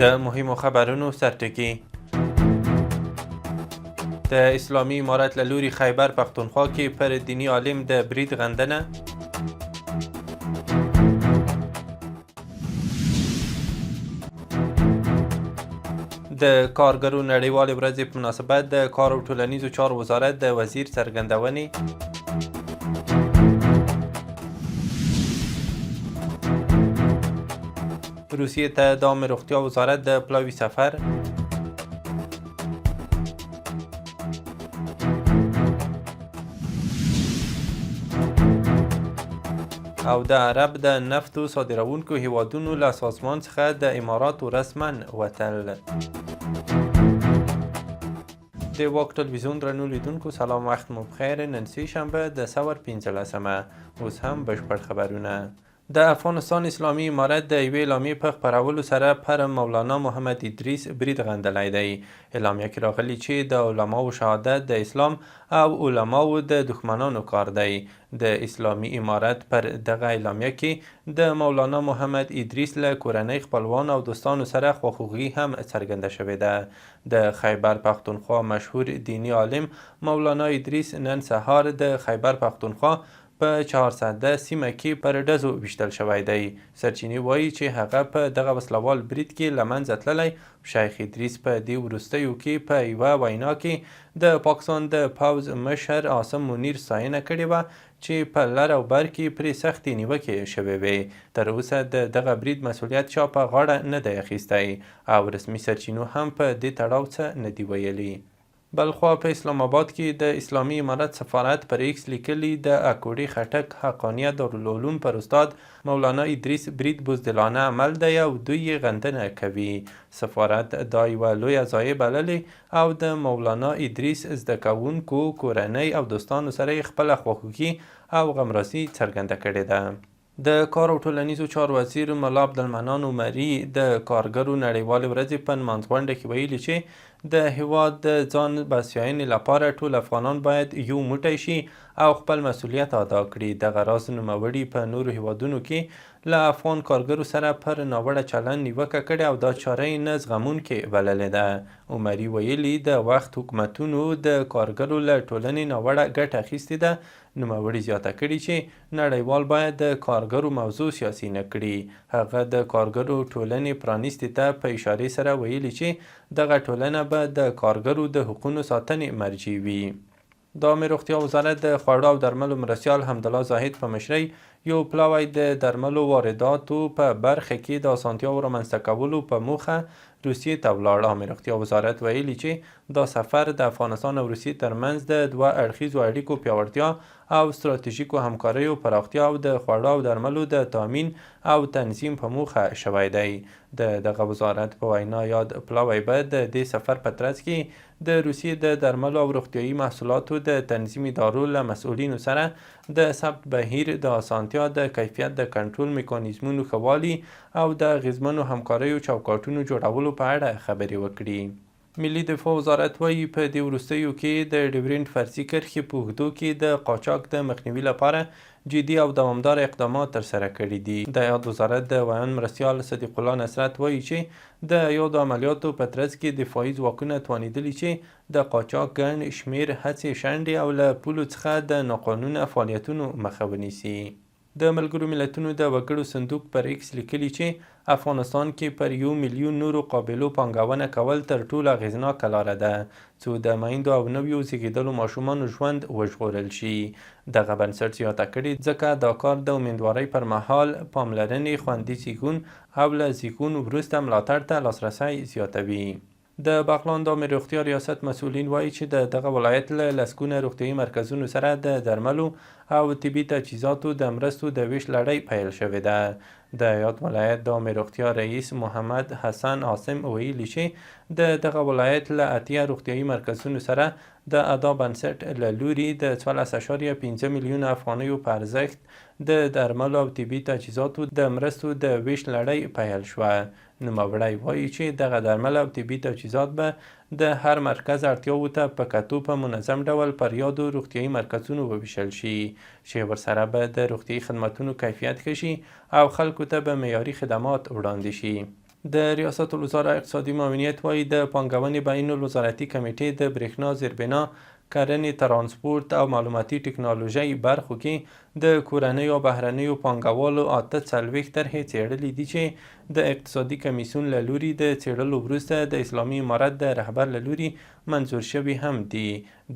د مهمو خبرونو سرټکی. د اسلامي امارت له لوري خیبر پښتونخوا کې پر دیني عالم د برید غندنه. د کارګرو نړیوالې ورځې په مناسبت د کار او ټولنیزو چارو وزارت د وزیر څرګندونې. روسیې ته د عامه روغتیا وزارت د پلاوي سفر. او د عرب د نفتو صادروونکو هیوادونو له سازمان څخه د اماراتو رسما وتل. د واک ټلویزیون درنو لیدونکو سلام، وخت مو بخیر. نن سه شنبه د سور 15مه. اوس هم بشپړ خبرونه. د افغانستان اسلامي امارت د یوې اعلامیې په خپرولو سره پر مولانا محمد ادریس برید غندلی دی. اعلامیه کې راغلي چې د علماو شهادت د اسلام او علماو د دښمنانو کار دی. د اسلامي امارت پر دغه اعلامیه کې د مولانا محمد ادریس له کورنۍ خپلوان او دوستانو سره خواخوږي هم څرګنده شوې ده. د خیبر پښتونخوا مشهور دیني عالم مولانا ادریس نن سهار د خیبر پښتونخوا په 410 سیمه کې پر ډزو ویشتل شوی دی. سرچینې وایي چې هغه په دغه وسلوال برید کې له منځه تللی. شیخ ادریس په دې وروستیو کې په یوه وینا کې د پاکستان د پوځ مشر عاصم منیر ستاینه کړې وه چې په لر او بر کې پرې سختې نیوکې شوې وې. تر اوسه د دغه برید مسؤلیت چا په غاړه نه دی اخیستی او رسمي سرچینو هم په دې تړاو څه نه دي ویلي. بلخوا په اسلام آباد کې د اسلامي امارت سفارت پر ایکس لیکلي د اکوړي خټک حقانیه دارالعلوم پر استاد مولانا ادریس برید بزدلانه عمل دی او دوی یې غندنه کوي. سفارت دا یوه لویه ضایعه بللې او د مولانا ادریس زده کوونکو کورنۍ او دوستانو سره یې خپله خواخوږي او غمرازي څرګنده کړې ده. د کار او ټولنیزو چارو وزیر ملا عبدالمنان عمري د کارګرو نړیوالې ورځې په نمانځغونډه کې ویلي چې د هیواد د ځان بسیاینې لپاره ټول افغانان باید یو موټی شي او خپل مسؤلیت ادا کړي. دغه راز نوموړي په نورو هیوادونو کې له افغان کارګرو سره پر ناوړه چلند نیوکه کړې او دا چاره یې نه زغمونکې بللې ده. عمري ویلي د وخت حکومتونو د کارګرو له ټولنې ناوړه ګټه اخیستې ده. نوموړي زیاته کړي چې نړیوال باید د کارګرو موضوع سیاسي نه کړي. هغه د کارګرو ټولنې پرانیستې ته په اشارې سره ویلي چې دغه ټولنه به د کارګرو د حقوقو ساتنې مرجع وي. د عامه روغتیا وزارت د خوړو او درملو مرستیال حمدالله زاهد په مشرۍ یو پلاوی د درملو وارداتو په برخه کې د اسانتیاو رامنځته کولو په موخه روسیې ته ولاړ. عامه روغتیا وزارت ویلي چې دا سفر د افغانستان او روسیې ترمنځ د دوه اړخیزو اړیکو پیاوړتیا او ستراتیژیکو همکاریو پراختیا او د خوړو او درملو د تامین او تنظیم په موخه شوی دی. د دغه وزارت په وینا یاد پلاوی به د دې سفر په ترڅ کې د روسیې د درملو او روغتیایي محصولاتو د تنظیم ادارو له مسؤلینو سره د ثبت بهیر، د اسانتیا، د کیفیت د کنټرول میکانیزمونو ښه والي او د اغیزمنو همکاریو چوکاټونو جوړولو په اړه خبرې وکړي. ملي دفاع وزارت وایي په دې وروستیو کې د ډیورنډ فرضي کرښې په اوږدو کې د قاچاق د مخنیوي لپاره جدي او دوامدار اقدامات ترسره کړي دي. د یاد وزارت د ویان مرستیال صدیق الله نصرت وایي چې د یادو عملیاتو په ترڅ کې دفاعي ځواکونه توانیدلي چې د قاچاق ګڼ شمېر هڅې شنډې او له پولو څخه د ناقانونه فعالیتونو مخه ونیسي. د ملګرو ملتونو د وګړو صندوق پر ایکس لیکلي چې افغانستان کې پر 1 میلیون نورو قابلو پانګونه کول تر ټولو اغیزناکه لاره ده څو د میندو او نویو زیږیدلو ماشومانو ژوند وژغورل شي. دغه بنسټ زیاته کړي ځکه دا کار د امیندوارۍ پر مهال پاملرنې، خوندي زیږون او له زیږون وروسته ملاتړ ته لاسرسی زیاتوي. د بغلان د عامه روغتیا ریاست مسؤلین وایي چې د دغه ولایت له لسګونه روغتیایي مرکزونو سره د درملو او طبي تجهیزاتو د مرستو د ویش لړۍ پیل شوې ده. د یاد ولایت د عامه روغتیا رئیس محمد حسن عاصم ویلي چې د دغه ولایت له 80 روغتیایي مرکزونو سره د ادا بنسټ له لوري د 14.5 میلیونه افغانیو په ارزښت د درملو او طبي تجهیزاتو د مرستو د ویش لړۍ پیل شوه. نوموړی وایي چې دغه درمل او طبي تجهیزات به د هر مرکز اړتیاوو ته په کتو په منظم ډول پر یادو روغتیایي مرکزونو وویشل شي چې ورسره به د روغتیایي خدماتو کیفیت ښه شي او خلکو ته به معیاري خدمات وړاندې شي. د ریاست الوزرا اقتصادي معاونیت وایي د پانګونې بین الوزارتي کمیټې د برېښنا زیربنا، کرنې، ترانسپورت او معلوماتي ټکنالوژۍ برخو کې د کورنیو او بهرنیو پانګوالو 48 طرحې څېړلې دي چې د اقتصادي کمیسیون له لوري د څېړلو وروسته د اسلامي امارت د رهبر له لوري منظور شوي هم دي.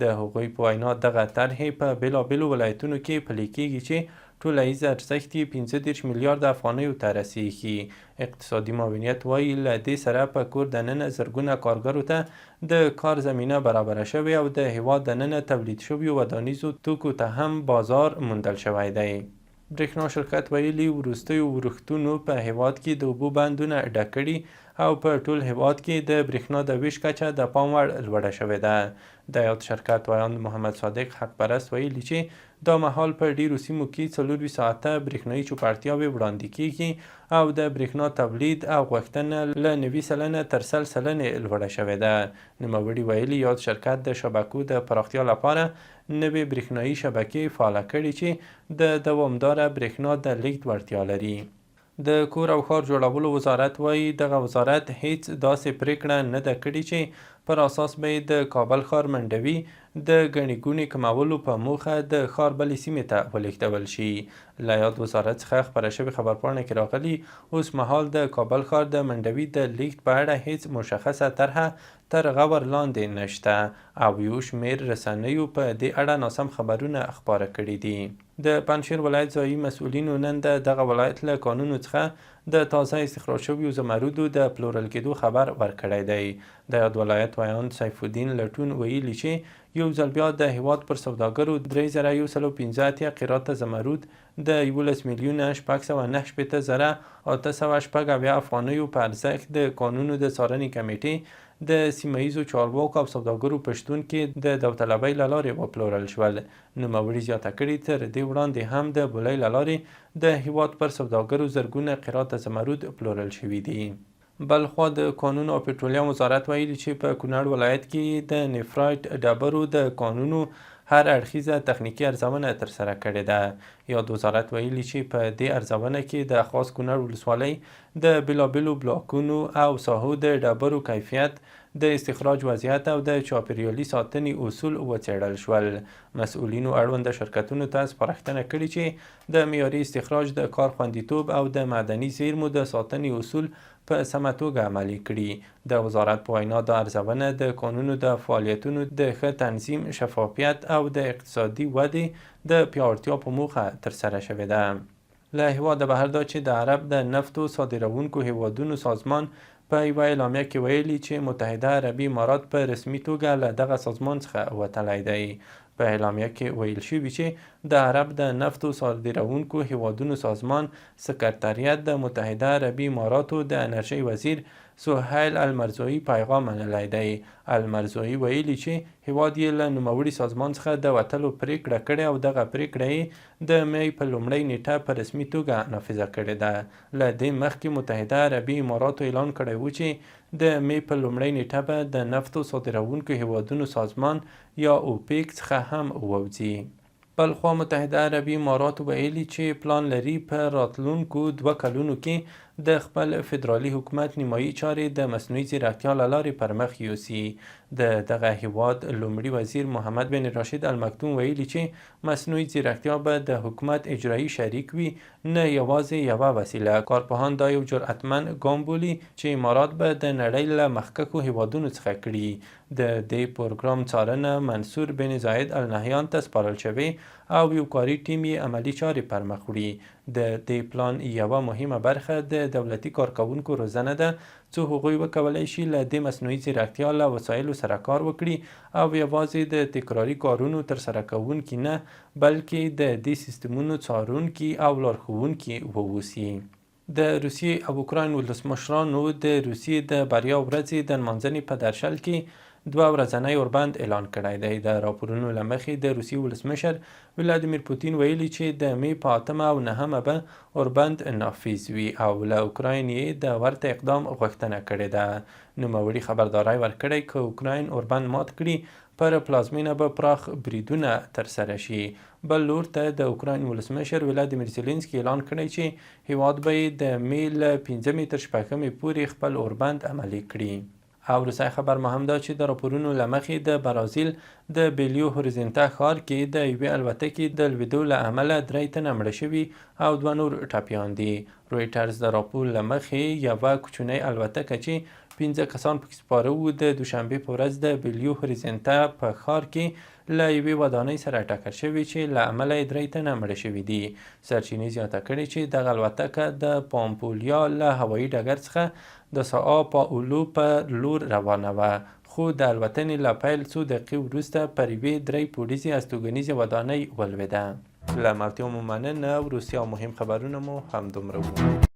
د هغوی په وینا دغه طرحې په بېلابېلو ولایتونو کې پلي کېږي چې ټوله ییز ارزښت یې 15 میلیارده افغانیو ته رسیږي. اقتصادي معاونیت وایي له دې سره په کور دننه زرګونه کارګرو ته د کار زمینه برابره شوې او د هیواد دننه تولید شویو ودانیزو توکو ته هم بازار موندل شوی دی. برېښنا شرکت ویلي وروستیو ورښتونو په هیواد کې د اوبو بندونه ډک کړي او په ټول هیواد کې د برېښنا د ویش کچه د پام وړ لوړه شوې ده. د یاد شرکت ویاند محمد صادق حق پرست ویلي چې دا مهال په ډیرو سیمو کې 24 ساعته برېښنایي چوپړتیاوې وړاندې کیږي او د برېښنا تولید او غوښتنه له 90% تر 100% لوړه شوې ده. نوموړي ویلي یاد شرکت د شبکو د پراختیا لپاره نوې برېښنایي شبکې فعاله کړي چې د دوامداره برېښنا د لیږد وړتیا لري. د کور او ښار جوړولو وزارت وایي دغه وزارت هیڅ داسې پریکړه نه ده کړې چې پر اساس به یې د کابل ښار منډوي د ګڼې ګوڼې کمولو په موخه د ښار بلې سیمې ته ولېږدول شي. له یاد وزارت څخه خپره شوې خبرپاڼه کې راغلي اوس مهال د کابل ښار د منډوي د لیږد په اړه هیڅ مشخصه طرحه تر غور لاندې نشته او یو شمېر رسنیو په دې اړه ناسم خبرونه خپاره کړي دي. د پنجشیر ولایت ځایي مسؤلینو نن د دغه ولایت له کانونو څخه د تازه استخراج شویو زمرودو د پلورل کېدو خبر ورکړی دی. د یاد ولایت ویاند سیف الدین لټون ویلي چې یو ځل بیا د هیواد پر سوداګرو 3115 قیراته زمرود د 11,609,880 افغانیو په ارزښت د قانونو د څارنې کمیټې د سیمه ییزو چارواکو او سوداګرو په شتون کې د داوطلبۍ له لارې وپلورل شول. نوموړي زیاته کړي تر دې وړاندې هم د بولۍ له لارې د هیواد پر سوداګرو زرګونه قیراته زمرود پلورل شوي دي. بلخوا د کانونو او پټرولیم وزارت ویلي چې په کونړ ولایت کې د نیفرایټ ډبرو د کانونو هر اړخیزه تخنیکي ارزونه ترسره کړې ده. یاد وزارت ویلي چې په دې ارزونه کې د خاص کونړ ولسوالۍ د بېلابېلو بلاکونو او ساحو د ډبرو کیفیت، د استخراج وضعیت او د چاپیریالي ساتنې اصول وڅېړل شول. مسؤلینو اړونده شرکتونو ته سپارښتنه کړې چې د معیاري استخراج د کار خوندیتوب او د معدني زیرمو د ساتنې اصول په سمه توګه عملي کړي. د وزارت په وینا دا ارزونه د کانونو د فعالیتونو د ښه تنظیم، شفافیت او د اقتصادي ودې د پیاوړتیا په موخه ترسره شوې ده. له هیواده بهر دا چې د عرب د نفتو صادرونکو هیوادونو سازمان په یوه اعلامیه کې ویلي چې متحده عربي امارات په رسمي توګه له دغه سازمان څخه وتلی دی. په اعلامیه کې ویل شوي چې د عرب د نفتو صادرونکو هیوادونو سازمان سکرتریت د متحده عربي اماراتو د انرژۍ وزیر سهیل المرزویی پیغام منلی دی. المرزویی ویلي چې هیواد یې له نوموړي سازمان څخه د وتلو پریکړه کړې او دغه پریکړه یې د می په لومړۍ نیټه په رسمي توګه نافذه کړې ده. له دې مخکې متحده عربي اماراتو اعلان کړی و چې د می په لومړۍ نیټه به د نفتو صادرونکو هیوادونو سازمان یا اوپیک څخه هم ووځي. بلخوا متحده عربي امارات ویلي چې پلان لري په راتلونکو 2 کلونو کې د خپل فدرالي حکومت نیمایي چارې د مصنوعي ځیرکتیا له لارې پر مخ یوسي. د دغه هیواد لومړي وزیر محمد بن راشد المکتوم ویلي چې مصنوعي ځیرکتیا به د حکومت اجرایي شریک وي، نه یوازې یوه وسیله. کارپوهان دا یو جرأتمند ګام بولي چې امارات به د نړۍ له مخکښو هیوادونو څخه کړي. د دې پروګرام څارنه منصور بن زاید النهیان ته سپارل شوې او یو کاري ټیم یې عملي چارې پر مخ وړي. د دې پلان یوه مهمه برخه د دولتي کارکوونکو روزنه ده څو هغوی وکولی شي له دې مصنوعي ځیرکتیا له وسایلو سره کار وکړي او یوازې د تکراري کارونو ترسره کوونکي نه بلکې د دې سیستمونو څارونکي او لارښوونکي واوسي. د روسیې او اوکراین ولسمشرانو د روسیې د بریا ورځې د نمانځنې په درشل کې 2 ورځنی اوربند اعلان کړی دی. د راپورونو له مخې د روسیې ولسمشر ولادیمیر پوتین ویلي چې د می په 8 او 9 به اوربند نافذ وي او له اوکراین د ورته اقدام غوښتنه کړې ده. نوموړي خبرداری ورکړی که اوکراین اوربند مات کړي پر پلازمینه به پراخ بریدونه ترسره شي. بل لور ته د اوکراین ولسمشر ولادیمیر زیلنسکي اعلان کړی چې هیواد به د می له 5 تر 6 پورې خپل اوربند عملي کړي. او وروستی خبر ما هم دا چې د راپورونو له مخې د برازیل د بیلیو هوریزنتا ښار کې د یوې الوتکې د لوېدو له امله 3 تنه مړه شوي او 2 نور ټپیان دي. رویټرز د راپور له مخې یوه کوچنۍ الوتکه چې 15 کسان پکې سپاره وو د دوشنبې په ورځ د بیلیو هوریزنتا په ښار کې له یوې ودانۍ سره ټکر شوي چې له امله یې 3 تنه مړه شوي دي. سرچینې زیاته کړې چې دغه الوتکه د پامپولیا له هوایي ډګر څخه د ساو پاولو په لور روانه وه، خو د الوتنې له پیل څو دقیقې وروسته پر یوې 3 پوړیزې استوګنیزې ودانۍ ولوېده. له ملتیا مو مننه. وروستي او مهم خبرونه مو همدومره وو.